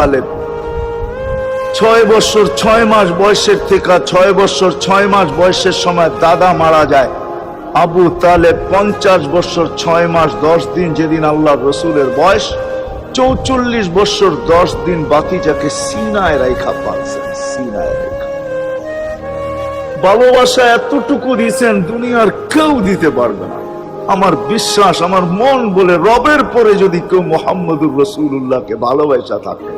তালেব 6 বছর 6 মাস বয়সের থেকে 6 বছর 6 মাস বয়সের সময় দাদা মারা যায়। আবু তালেব 50 বছর 6 মাস 10 দিন যেদিন আল্লাহ রসুলের বয়স 44 বছর 10 দিন বাতিজাকে সিনায় রাইখা পাচ্ছেন। সিনায় রাইখা ভালোবাসা এতটুকু দিয়েছেন দুনিয়ার কেউ দিতে পারবে না। আমার বিশ্বাস, আমার মন বলে রবের পরে যদি কেউ মুহাম্মদুর রাসূলুল্লাহকে ভালোবাসা থাকে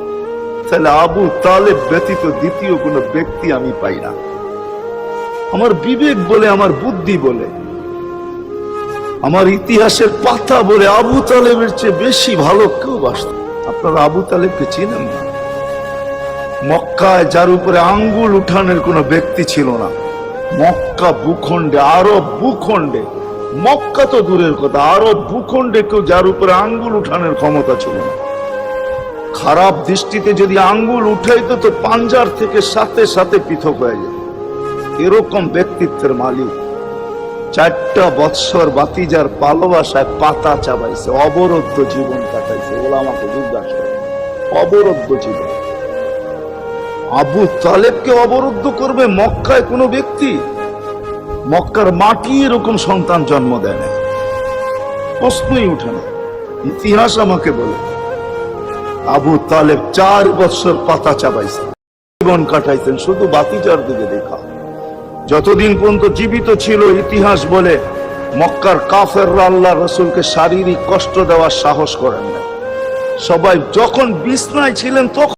তাহলে আবু তালেব ব্যতীত দ্বিতীয় কোনো ব্যক্তি আমি পাই না। আমার বিবেক বলে, আমার বুদ্ধি বলে, আমার ইতিহাসের পাতা বলে আবু তালেবের চেয়ে বেশি ভালো কেউ বাসত। আপনারা আবু তালেবকে চিনেন না? মক্কায় যার উপরে আঙ্গুল উঠানোর কোনো ব্যক্তি ছিল না। মক্কা ভূখণ্ডে, আরব ভূখণ্ডে, মক্কা তো দূরের কথা, আরব ভূখণ্ডে কেউ যার উপরে আঙ্গুল উঠানোর ক্ষমতা ছিল না। খারাপ দৃষ্টিতে যদি আঙ্গুল উঠাইতো তো পাঞ্জার থেকে সাথে সাথে পৃথক হয়ে যেত। এরকম ব্যক্তিত্বের মালিক 4টা বৎসর বাতিজার ভালোবাসায় পাতা চাবাইছে, অবরুদ্ধ জীবন কাটাইছে। ওলামাকে জিজ্ঞাসা করে, অবরুদ্ধ জীবন। আবু তালেবকে অবরুদ্ধ করবে মক্কায় কোনো ব্যক্তি? মক্কার মাটি এরকম সন্তান জন্ম দেয় না, প্রশ্নই উঠে না। ইতিহাস আমাকে বলে আবু তালেব 4 বছর পাতা চাবাইছেন, জীবন কাটাইছেন শুধু বাতিজার দিকে দেখা। যতদিন পর্যন্ত জীবিত ছিল ইতিহাস বলে মক্কার কাফেররা আল্লাহ রসুলকে শারীরিক কষ্ট দেওয়ার সাহস করেন না। সবাই যখন বিছনায় ছিলেন তখন